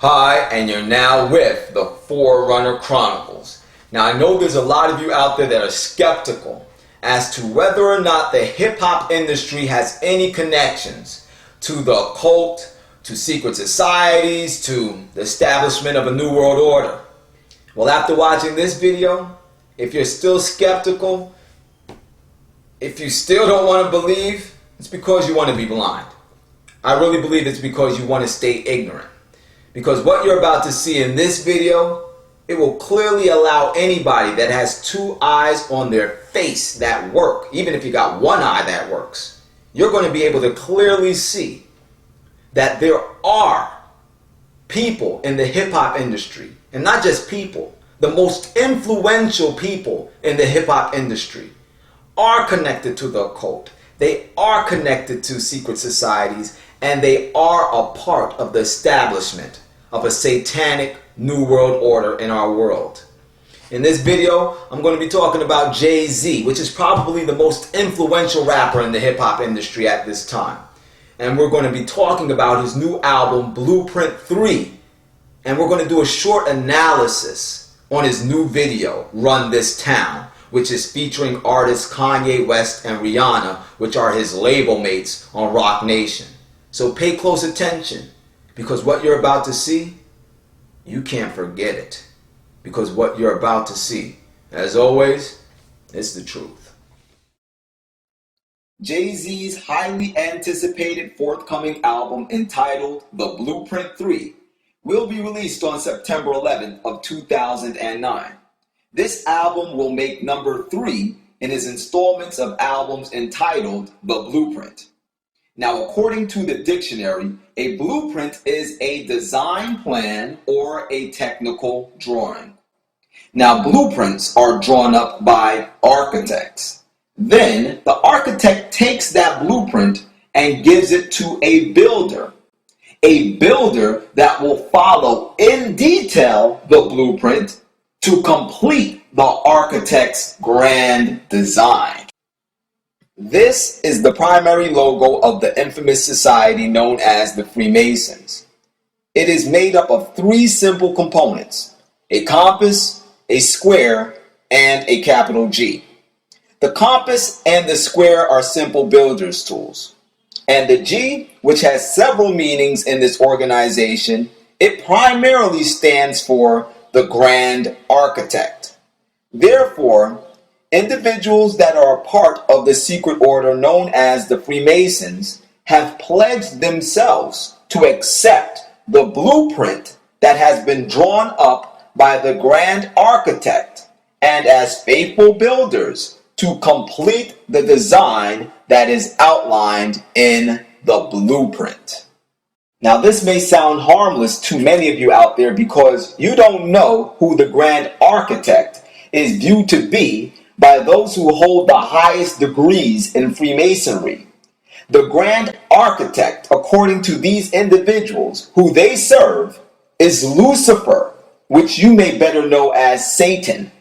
Hi, and you're now with the Forerunner Chronicles. Now, I know there's a lot of you out there that are skeptical as to whether or not the hip-hop industry has any connections to the occult, to secret societies, to the establishment of a new world order. Well, after watching this video, if you're still skeptical, if you still don't want to believe, it's because you want to be blind. I really believe it's because you want to stay ignorant. Because what you're about to see in this video, it will clearly allow anybody that has two eyes on their face that work, even if you got one eye that works, you're going to be able to clearly see that there are people in the hip-hop industry, and not just people, the most influential people in the hip-hop industry are connected to the occult. They are connected to secret societies, and they are a part of the establishment of a satanic new world order in our world. In this video, I'm going to be talking about Jay-Z, which is probably the most influential rapper in the hip-hop industry at this time. And we're going to be talking about his new album, Blueprint 3. And we're going to do a short analysis on his new video, Run This Town, which is featuring artists Kanye West and Rihanna, which are his label mates on Roc Nation. So pay close attention, because what you're about to see, you can't forget it. Because what you're about to see, as always, is the truth. Jay-Z's highly anticipated forthcoming album entitled The Blueprint 3 will be released on September 11th of 2009. This album will make number 3 in his installments of albums entitled The Blueprint. Now, according to the dictionary, a blueprint is a design plan or a technical drawing. Now, blueprints are drawn up by architects. Then, the architect takes that blueprint and gives it to a builder that will follow in detail the blueprint to complete the architect's grand design. This is the primary logo of the infamous society known as the Freemasons. It is made up of 3 simple components: a compass, a square, and a capital G. The compass and the square are simple builder's tools. And the G, which has several meanings in this organization, it primarily stands for the Grand Architect. Therefore, individuals that are a part of the secret order known as the Freemasons have pledged themselves to accept the blueprint that has been drawn up by the Grand Architect, and as faithful builders to complete the design that is outlined in the blueprint. Now, this may sound harmless to many of you out there because you don't know who the Grand Architect is viewed to be by those who hold the highest degrees in Freemasonry. The Grand Architect, according to these individuals who they serve, is Lucifer, which you may better know as Satan.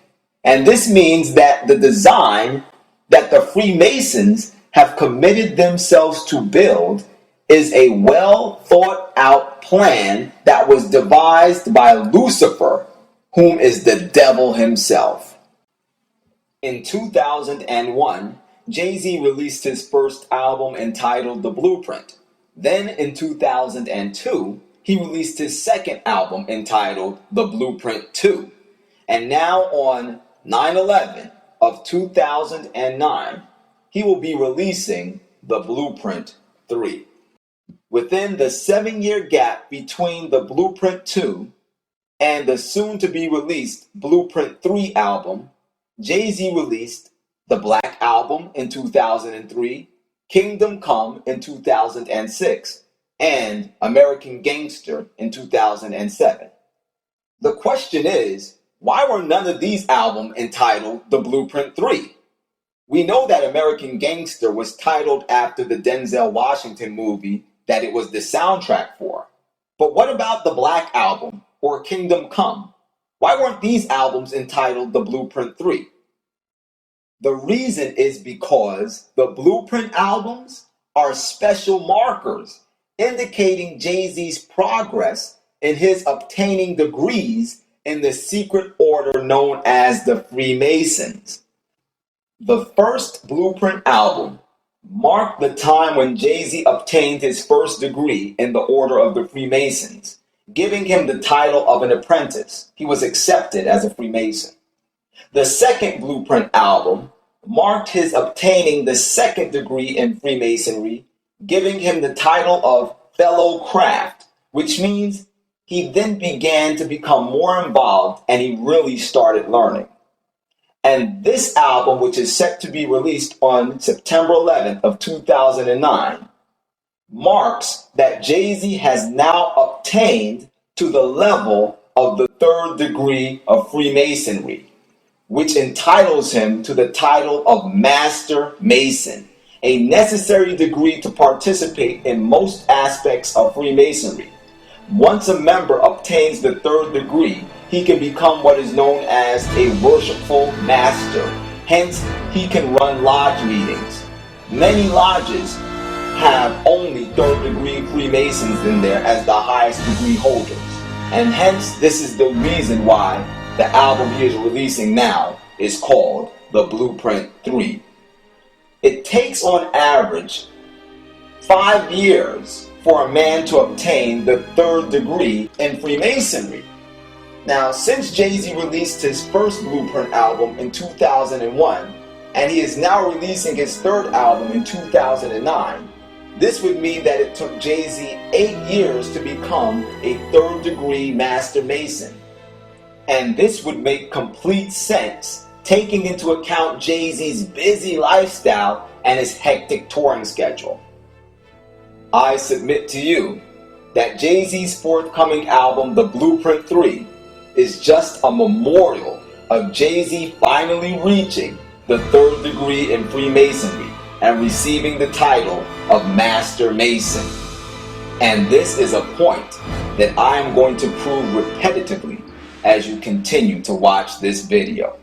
And this means that the design that the Freemasons have committed themselves to build is a well thought out plan that was devised by Lucifer, whom is the devil himself. In 2001, Jay-Z released his first album entitled The Blueprint. Then in 2002, he released his second album entitled The Blueprint 2. And now on 9/11 of 2009, he will be releasing The Blueprint 3. Within the 7-year gap between The Blueprint 2 and the soon-to-be-released Blueprint 3 album, Jay-Z released the Black Album in 2003, Kingdom Come in 2006, and American Gangster in 2007. The question is, why were none of these albums entitled The Blueprint 3? We know that American Gangster was titled after the Denzel Washington movie that it was the soundtrack for. But what about the Black Album or Kingdom Come? Why weren't these albums entitled The Blueprint 3? The reason is because the Blueprint albums are special markers indicating Jay-Z's progress in his obtaining degrees in the secret order known as the Freemasons. The first Blueprint album marked the time when Jay-Z obtained his first degree in the order of the Freemasons, giving him the title of an apprentice. He was accepted as a Freemason. The second Blueprint album marked his obtaining the second degree in Freemasonry, giving him the title of Fellow Craft, which means he then began to become more involved and he really started learning. And this album, which is set to be released on September 11th of 2009, marks that Jay-Z has now obtained to the level of the third degree of Freemasonry, which entitles him to the title of Master Mason, a necessary degree to participate in most aspects of Freemasonry. Once a member obtains the third degree, he can become what is known as a worshipful master. Hence, he can run lodge meetings. Many lodges have only third degree Freemasons in there as the highest degree holders. And hence, this is the reason why the album he is releasing now is called The Blueprint 3. It takes on average 5 years for a man to obtain the third degree in Freemasonry. Now, since Jay-Z released his first Blueprint album in 2001, and he is now releasing his third album in 2009, this would mean that it took Jay-Z 8 years to become a third degree Master Mason. And this would make complete sense, taking into account Jay-Z's busy lifestyle and his hectic touring schedule. I submit to you that Jay-Z's forthcoming album, The Blueprint 3, is just a memorial of Jay-Z finally reaching the third degree in Freemasonry and receiving the title of Master Mason. And this is a point that I am going to prove repetitively as you continue to watch this video.